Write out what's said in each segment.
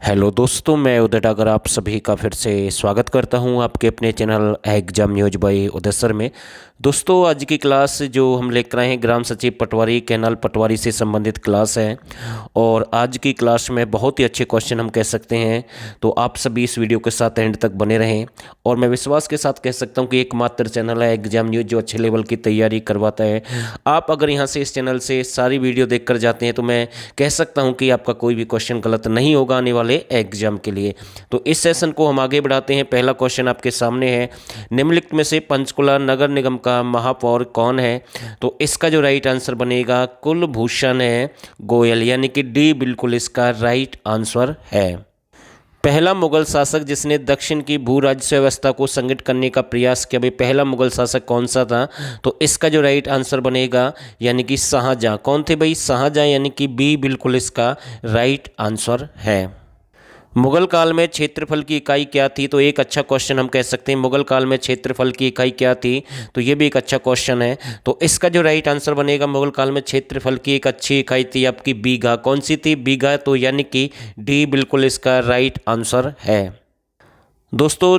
Hello दोस्तों, मैं उदय डागर आप सभी का फिर से स्वागत करता हूं आपके अपने चैनल एग्जाम न्यूज बाय उदय सर में। दोस्तों, आज की क्लास जो हम लेकर आए हैं ग्राम सचिव पटवारी कैनाल पटवारी से संबंधित क्लास है। और आज की क्लास में बहुत ही अच्छे क्वेश्चन हम कह सकते हैं, तो आप सभी इस वीडियो के साथ एंड तक बने रहें। और मैं विश्वास के साथ कह सकता हूं कि एकमात्र चैनल है एग्जाम न्यूज जो अच्छे लेवल की तैयारी करवाता है। आप अगर यहाँ से इस चैनल से सारी वीडियो देख कर जाते हैं तो मैं कह सकता हूँ कि आपका कोई भी क्वेश्चन गलत नहीं होगा आने वाले एग्जाम के लिए। तो इस सेशन को हम आगे बढ़ाते हैं। पहला क्वेश्चन आपके सामने है, निम्नलिखित में से पंचकुला नगर निगम का महापौर कौन है? तो इसका जो राइट आंसर बनेगा कुलभूषण है गोयल, यानी कि डी बिल्कुल इसका राइट आंसर है। पहला मुगल शासक जिसने दक्षिण की भू राजस्व व्यवस्था को संगठित करने का प्रयास किया, भाई पहला मुगल शासक कौन सा था? तो इसका जो राइट आंसर बनेगा यानी कि शाहजहां। कौन थे भाई? शाहजहां, यानी कि बी बिल्कुल इसका राइट आंसर है। मुगल काल में क्षेत्रफल की इकाई क्या थी? तो एक अच्छा क्वेश्चन हम कह सकते हैं, मुगल काल में क्षेत्रफल की इकाई क्या थी? तो ये भी एक अच्छा क्वेश्चन है। तो इसका जो राइट आंसर बनेगा, मुगल काल में क्षेत्रफल की एक अच्छी इकाई थी आपकी बीघा। कौन सी थी? बीघा। तो यानी कि डी बिल्कुल इसका राइट आंसर है। दोस्तों,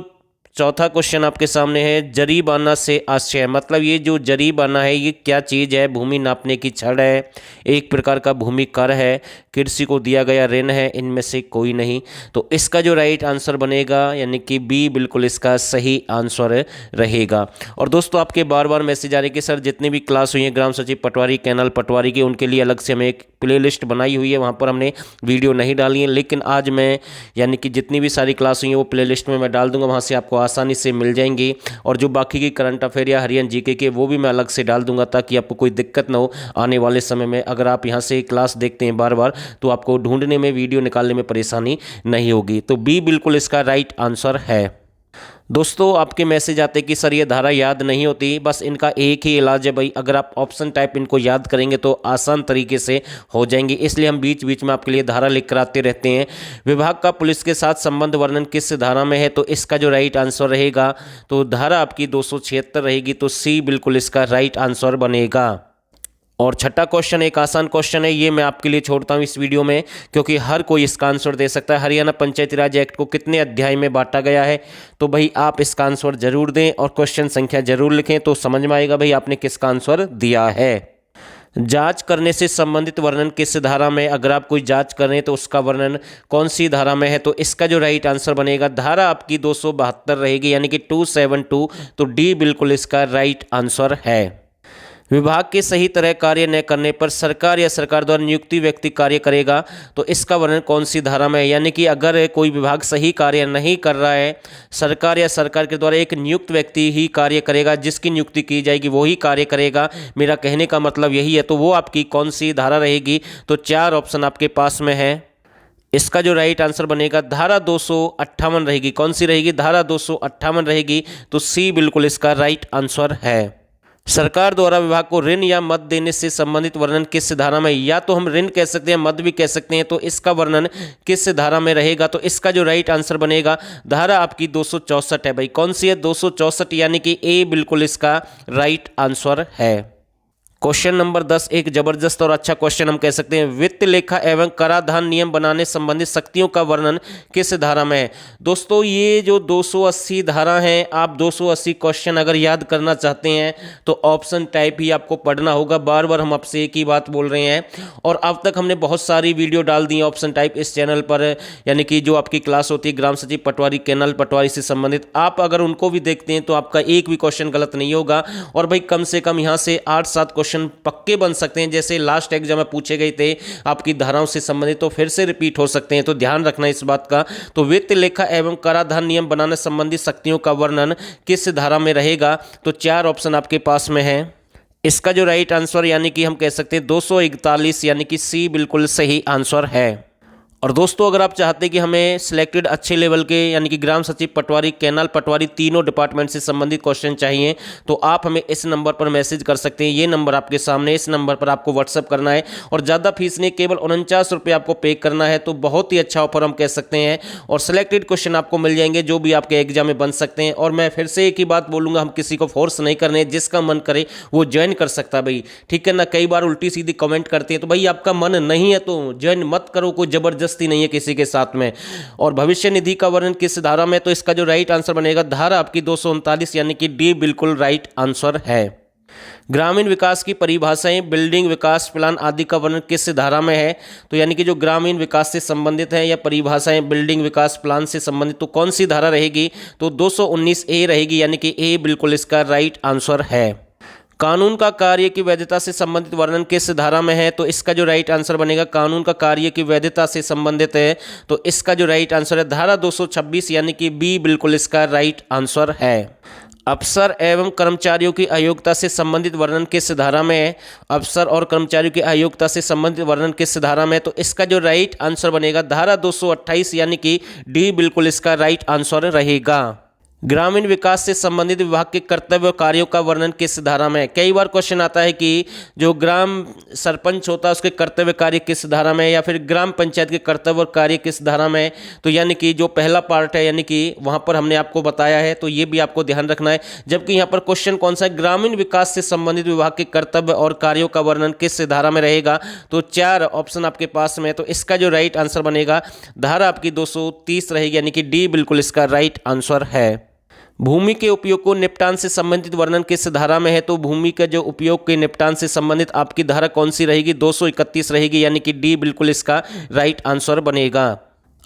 चौथा क्वेश्चन आपके सामने है, जरीबाना से आशय, मतलब ये जो जरीबाना है ये क्या चीज़ है? भूमि नापने की छड़ है, एक प्रकार का भूमि कर है, कृषि को दिया गया ऋण है, इनमें से कोई नहीं। तो इसका जो राइट आंसर बनेगा यानी कि बी बिल्कुल इसका सही आंसर रहेगा। और दोस्तों, आपके बार बार मैसेज आ रहे कि सर जितनी भी क्लास हुई है ग्राम सचिव पटवारी कैनाल पटवारी की, उनके लिए अलग से हमें एक प्लेलिस्ट बनाई हुई है, वहाँ पर हमने वीडियो नहीं डाली है। लेकिन आज मैं यानी कि जितनी भी सारी क्लास हुई है वो प्लेलिस्ट में मैं डाल दूंगा, वहाँ से आपको आसानी से मिल जाएंगी। और जो बाकी की करंट अफेयर या हरियाणा जीके के वो भी मैं अलग से डाल दूंगा, ताकि आपको कोई दिक्कत ना हो आने वाले समय में। अगर आप यहाँ से क्लास देखते हैं बार बार तो आपको ढूंढने में, वीडियो निकालने में परेशानी नहीं होगी। तो बी बिल्कुल इसका राइट आंसर है। दोस्तों, आपके मैसेज आते कि सर ये धारा याद नहीं होती, बस इनका एक ही इलाज है भाई, अगर आप ऑप्शन टाइप इनको याद करेंगे तो आसान तरीके से हो जाएंगे। इसलिए हम बीच बीच में आपके लिए धारा लिख कर आते रहते हैं। विभाग का पुलिस के साथ संबंध वर्णन किस धारा में है? तो इसका जो राइट आंसर रहेगा, तो धारा आपकी 276 रहेगी। तो सी बिल्कुल इसका राइट आंसर बनेगा। और छठा क्वेश्चन एक आसान क्वेश्चन है, ये मैं आपके लिए छोड़ता हूँ इस वीडियो में, क्योंकि हर कोई इसका आंसर दे सकता है। हरियाणा पंचायती राज एक्ट को कितने अध्याय में बांटा गया है? तो भाई आप इसका आंसर जरूर दें और क्वेश्चन संख्या जरूर लिखें, तो समझ में आएगा भाई आपने किसका आंसर दिया है। जांच करने से संबंधित वर्णन किस धारा में? अगर आप कोई जांच कर रहे हैं तो उसका वर्णन कौन सी धारा में है? तो इसका जो राइट आंसर बनेगा, धारा आपकी 272 रहेगी, यानी कि 272। तो डी बिल्कुल इसका राइट आंसर है। विभाग के सही तरह कार्य न करने पर सरकार या सरकार द्वारा नियुक्ति व्यक्ति कार्य करेगा, तो इसका वर्णन कौन सी धारा में है? यानी कि अगर कोई विभाग सही कार्य नहीं कर रहा है, सरकार या सरकार के द्वारा एक नियुक्त व्यक्ति ही कार्य करेगा, जिसकी नियुक्ति की जाएगी वही कार्य करेगा, मेरा कहने का मतलब यही है। तो वो आपकी कौन सी धारा रहेगी? तो 4 ऑप्शन आपके पास में है। इसका जो राइट आंसर बनेगा, धारा 258 रहेगी। कौन सी रहेगी? धारा 258 रहेगी। तो सी बिल्कुल इसका राइट आंसर है। सरकार द्वारा विभाग को ऋण या मद देने से संबंधित वर्णन किस धारा में? या तो हम ऋण कह सकते हैं, मद भी कह सकते हैं। तो इसका वर्णन किस धारा में रहेगा? तो इसका जो राइट आंसर बनेगा, धारा आपकी 264 है भाई। कौन सी है? 264, यानी कि ए बिल्कुल इसका राइट आंसर है। क्वेश्चन नंबर 10 एक जबरदस्त और अच्छा क्वेश्चन हम कह सकते हैं, वित्त लेखा एवं कराधान नियम बनाने संबंधित शक्तियों का वर्णन किस धारा में है? दोस्तों, ये जो 280 धारा है, आप 280 क्वेश्चन अगर याद करना चाहते हैं तो ऑप्शन टाइप ही आपको पढ़ना होगा। बार बार हम आपसे एक ही बात बोल रहे हैं, और अब तक हमने बहुत सारी वीडियो डाल दी है ऑप्शन टाइप इस चैनल पर, यानी कि जो आपकी क्लास होती है ग्राम सचिव पटवारी कैनाल पटवारी से संबंधित, आप अगर उनको भी देखते हैं तो आपका एक भी क्वेश्चन गलत नहीं होगा। और भाई कम से कम यहाँ से 8-7 क्वेश्चन पक्के बन सकते हैं, जैसे लास्ट एग्जाम में पूछे गए थे आपकी धाराओं से संबंधित, तो फिर से रिपीट हो सकते हैं। तो ध्यान रखना इस बात का। तो वित्त लेखा एवं कराधान नियम बनाने संबंधी शक्तियों का वर्णन किस धारा में रहेगा? तो 4 ऑप्शन आपके पास में है। इसका जो राइट आंसर यानी कि हम कह सकते हैं 241, यानी कि सी बिल्कुल सही आंसर है। और दोस्तों, अगर आप चाहते हैं कि हमें सिलेक्टेड अच्छे लेवल के यानी कि ग्राम सचिव पटवारी कैनाल पटवारी तीनों डिपार्टमेंट से संबंधित क्वेश्चन चाहिए, तो आप हमें इस नंबर पर मैसेज कर सकते हैं। ये नंबर आपके सामने, इस नंबर पर आपको व्हाट्सअप करना है, और ज़्यादा फीस नहीं, केवल 49 रुपये आपको पे करना है। तो बहुत ही अच्छा ऑफर हम कह सकते हैं, और सिलेक्टेड क्वेश्चन आपको मिल जाएंगे जो भी आपके एग्जाम में बन सकते हैं। और मैं फिर से एक ही बात बोलूँगा, हम किसी को फोर्स नहीं करने, जिसका मन करे वो ज्वाइन कर सकता है भाई, ठीक है ना। कई बार उल्टी सीधी कमेंट करते हैं, तो भाई आपका मन नहीं है तो ज्वाइन मत करो, कोई जबरदस्ती ज़बरदस्ती नहीं है किसी के साथ में। और भविष्य निधि का वर्णन किस धारा में, तो इसका जो राइट आंसर बनेगा धारा आपकी 239 यानी कि डी बिल्कुल राइट आंसर है। ग्रामीण विकास की परिभाषाएं, बिल्डिंग विकास प्लान आदि का वर्णन किस धारा में है, तो यानी कि जो ग्रामीण विकास से संबंधित है या परिभाषाएं बिल्डिंग विकास प्लान से संबंधित, तो कौन सी धारा रहेगी, तो 219 ए रहेगी यानी कि ए बिल्कुल इसका राइट आंसर है। कानून का कार्य की वैधता से संबंधित वर्णन किस धारा में है, तो इसका जो राइट आंसर बनेगा कानून का कार्य की वैधता से संबंधित है, तो इसका जो राइट आंसर है धारा 226 यानी कि बी बिल्कुल इसका राइट आंसर है। अफसर एवं कर्मचारियों की अयोग्यता से संबंधित वर्णन किस धारा में है, अफसर और कर्मचारियों की अयोग्यता से संबंधित वर्णन किस धारा में है, तो इसका जो राइट आंसर बनेगा धारा 228 यानी कि डी बिल्कुल इसका राइट आंसर रहेगा। ग्रामीण विकास से संबंधित विभाग के कर्तव्य और कार्यों का वर्णन किस धारा में है। कई बार क्वेश्चन आता है कि जो ग्राम सरपंच होता है उसके कर्तव्य कार्य किस धारा में है, या फिर ग्राम पंचायत के कर्तव्य और कार्य किस धारा में है, तो यानी कि जो पहला पार्ट है यानी कि वहाँ पर हमने आपको बताया है, तो ये भी आपको ध्यान रखना है। जबकि यहाँ पर क्वेश्चन कौन सा है, ग्रामीण विकास से संबंधित विभाग के कर्तव्य और कार्यों का वर्णन किस धारा में रहेगा, तो 4 ऑप्शन आपके पास में है, तो इसका जो राइट आंसर बनेगा धारा आपकी 230 रहेगी यानी कि डी बिल्कुल इसका राइट आंसर है। भूमि के उपयोग को निपटान से संबंधित वर्णन किस धारा में है, तो भूमि का जो उपयोग के निपटान से संबंधित आपकी धारा कौन सी रहेगी, 231 रहेगी यानी कि डी बिल्कुल इसका राइट आंसर बनेगा।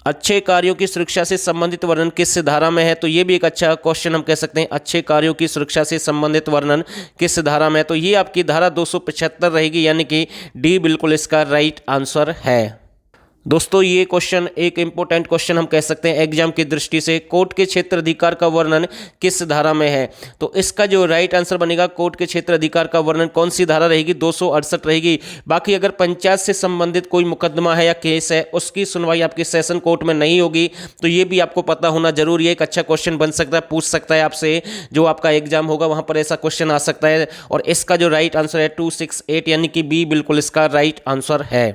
अच्छे कार्यों की सुरक्षा से संबंधित वर्णन किस धारा में है, तो ये भी एक अच्छा क्वेश्चन हम कह सकते हैं। अच्छे कार्यों की सुरक्षा से संबंधित वर्णन किस धारा में है, तो ये आपकी धारा 275 रहेगी यानी कि डी बिल्कुल इसका राइट आंसर है। दोस्तों ये क्वेश्चन एक इंपॉर्टेंट क्वेश्चन हम कह सकते हैं एग्जाम की दृष्टि से। कोर्ट के क्षेत्र अधिकार का वर्णन किस धारा में है, तो इसका जो राइट आंसर बनेगा कोर्ट के क्षेत्र अधिकार का वर्णन कौन सी धारा रहेगी, 268 रहेगी। बाकी अगर पंचायत से संबंधित कोई मुकदमा है या केस है उसकी सुनवाई आपकी सेशन कोर्ट में नहीं होगी, तो ये भी आपको पता होना जरूरी है। एक अच्छा क्वेश्चन बन सकता है, पूछ सकता है आपसे, जो आपका एग्जाम होगा वहाँ पर ऐसा क्वेश्चन आ सकता है। और इसका जो राइट आंसर है 268 यानी कि बी बिल्कुल इसका राइट आंसर है।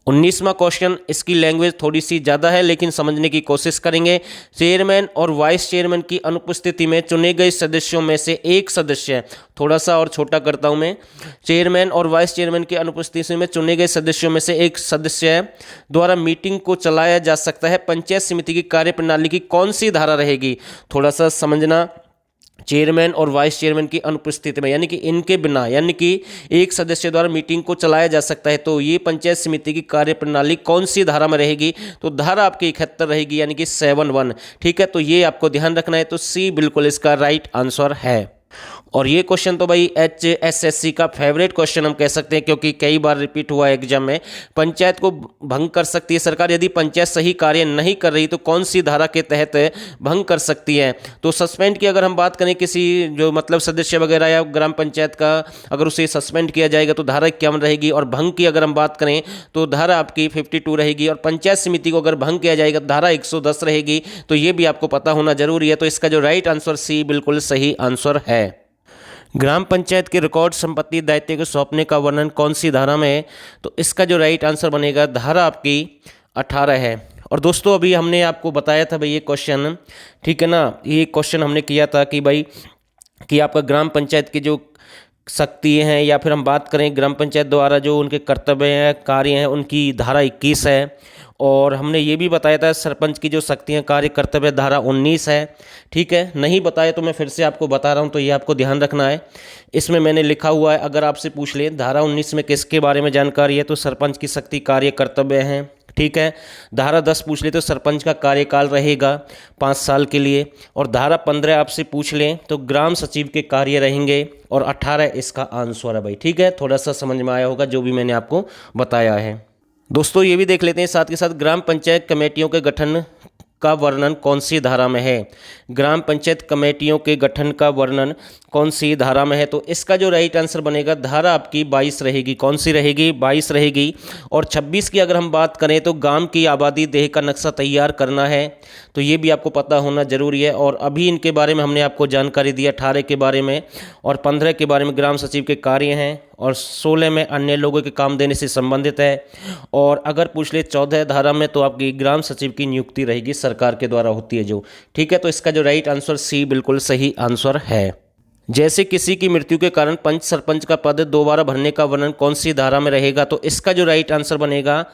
19वां क्वेश्चन, इसकी लैंग्वेज थोड़ी सी ज़्यादा है लेकिन समझने की कोशिश करेंगे। चेयरमैन और वाइस चेयरमैन की अनुपस्थिति में चुने गए सदस्यों में से एक सदस्य, थोड़ा सा और छोटा करता हूं मैं, चेयरमैन और वाइस चेयरमैन की अनुपस्थिति में चुने गए सदस्यों में से एक सदस्य द्वारा मीटिंग को चलाया जा सकता है। पंचायत समिति की कार्यप्रणाली की कौन सी धारा रहेगी, थोड़ा सा समझना। चेयरमैन और वाइस चेयरमैन की अनुपस्थिति में यानी कि इनके बिना यानी कि एक सदस्य द्वारा मीटिंग को चलाया जा सकता है, तो ये पंचायत समिति की कार्यप्रणाली कौन सी धारा में रहेगी, तो धारा आपकी 71 रहेगी यानी कि 71। ठीक है, तो ये आपको ध्यान रखना है, तो सी बिल्कुल इसका राइट आंसर है। और ये क्वेश्चन तो भाई HSSC का फेवरेट क्वेश्चन हम कह सकते हैं, क्योंकि कई बार रिपीट हुआ एग्जाम में। पंचायत को भंग कर सकती है सरकार यदि पंचायत सही कार्य नहीं कर रही, तो कौन सी धारा के तहत भंग कर सकती है, तो सस्पेंड की अगर हम बात करें किसी जो मतलब सदस्य वगैरह या ग्राम पंचायत का, अगर उसे सस्पेंड किया जाएगा तो धारा 51 रहेगी। और भंग की अगर हम बात करें तो धारा आपकी 52 रहेगी। और पंचायत समिति को अगर भंग किया जाएगा तो धारा 110 रहेगी। तो ये भी आपको पता होना जरूरी है। तो इसका जो राइट आंसर सी बिल्कुल सही आंसर है। ग्राम पंचायत के रिकॉर्ड संपत्ति दायित्व को सौंपने का वर्णन कौन सी धारा में है, तो इसका जो राइट आंसर बनेगा धारा आपकी 18 है। और दोस्तों अभी हमने आपको बताया था भाई ये क्वेश्चन, ठीक है ना, ये क्वेश्चन हमने किया था कि भाई कि आपका ग्राम पंचायत की जो शक्ति हैं या फिर हम बात करें ग्राम पंचायत द्वारा जो उनके कर्तव्य हैं कार्य हैं उनकी धारा 21 है। और हमने ये भी बताया था सरपंच की जो शक्तियाँ कार्य कर्तव्य धारा 19 है। ठीक है, नहीं बताया तो मैं फिर से आपको बता रहा हूँ, तो ये आपको ध्यान रखना है। इसमें मैंने लिखा हुआ है, अगर आपसे पूछ ले धारा 19 में किसके बारे में जानकारी है, तो सरपंच की शक्ति कार्य कर्तव्य हैं। ठीक है, धारा 10 पूछ ले तो सरपंच का कार्यकाल रहेगा 5 साल के लिए। और धारा 15 आपसे पूछ लें तो ग्राम सचिव के कार्य रहेंगे। और 18 इसका आंसर है भाई। ठीक है, थोड़ा सा समझ में आया होगा जो भी मैंने आपको बताया है। दोस्तों ये भी देख लेते हैं साथ के साथ ग्राम पंचायत कमेटियों के गठन का वर्णन कौन सी धारा में है। ग्राम पंचायत कमेटियों के गठन का वर्णन कौन सी धारा में है, तो इसका जो राइट आंसर बनेगा धारा आपकी 22 रहेगी। कौन सी रहेगी, 22 रहेगी। और 26 की अगर हम बात करें तो गांव की आबादी देह का नक्शा तैयार करना है, तो ये भी आपको पता होना जरूरी है। और अभी इनके बारे में हमने आपको जानकारी दी 18 के बारे में, और 15 के बारे में ग्राम सचिव के कार्य हैं, और 16 में अन्य लोगों के काम देने से संबंधित है। और अगर पूछ ले 14 धारा में तो आपकी ग्राम सचिव की नियुक्ति रहेगी, सरकार के द्वारा होती है जो। ठीक है, तो इसका जो राइट आंसर सी बिल्कुल सही आंसर है। जैसे किसी की मृत्यु के कारण पंच सरपंच का पद दोबारा भरने का वर्णन कौन सी धारा में रहेगा, तो इसका जो राइट आंसर बनेगा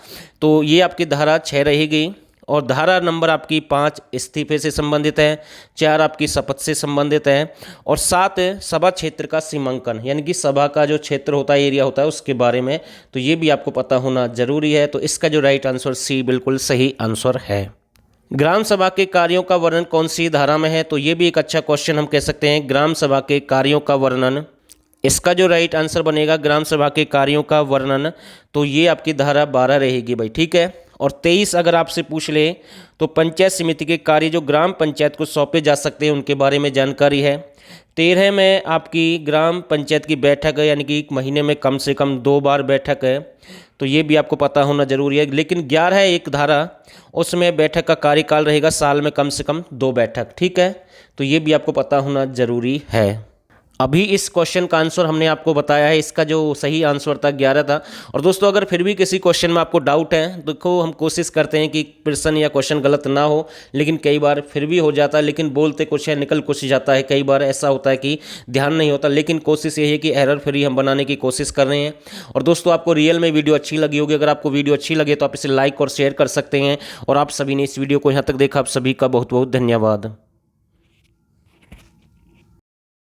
तो ये आपकी धारा 6 रहेगी। और धारा नंबर आपकी 5 इस्तीफे से संबंधित है, 4 आपकी शपथ से संबंधित है, और 7 सभा क्षेत्र का सीमांकन, यानी कि सभा का जो क्षेत्र होता है, एरिया होता है, उसके बारे में। तो ये भी आपको पता होना जरूरी है। तो इसका जो राइट आंसर सी बिल्कुल सही आंसर है। ग्राम सभा के कार्यों का वर्णन कौन सी धारा में है, तो ये भी एक अच्छा क्वेश्चन हम कह सकते हैं। ग्राम सभा के कार्यों का वर्णन, इसका जो राइट आंसर बनेगा ग्राम सभा के कार्यों का वर्णन, तो ये आपकी धारा 12 रहेगी भाई, ठीक है। और 23 अगर आपसे पूछ ले तो पंचायत समिति के कार्य जो ग्राम पंचायत को सौंपे जा सकते हैं उनके बारे में जानकारी है। 13 में आपकी ग्राम पंचायत की बैठक है, यानी कि एक महीने में कम से कम 2 बार बैठक है, तो ये भी आपको पता होना जरूरी है। लेकिन 11 है एक धारा, उसमें बैठक का कार्यकाल रहेगा साल में कम से कम 2 बैठक, ठीक है। तो ये भी आपको पता होना जरूरी है। अभी इस क्वेश्चन का आंसर हमने आपको बताया है, इसका जो सही आंसर था 11 था। और दोस्तों अगर फिर भी किसी क्वेश्चन में आपको डाउट है, देखो हम कोशिश करते हैं कि प्रश्न या क्वेश्चन गलत ना हो, लेकिन कई बार फिर भी हो जाता है, लेकिन बोलते कुछ है निकल कुछ जाता है। कई बार ऐसा होता है कि ध्यान नहीं होता, लेकिन कोशिश ये है कि एरर फ्री हम बनाने की कोशिश कर रहे हैं। और दोस्तों आपको रियल में वीडियो अच्छी लगी होगी, अगर आपको वीडियो अच्छी लगे तो आप इसे लाइक और शेयर कर सकते हैं। और आप सभी ने इस वीडियो को यहाँ तक देखा, आप सभी का बहुत बहुत धन्यवाद।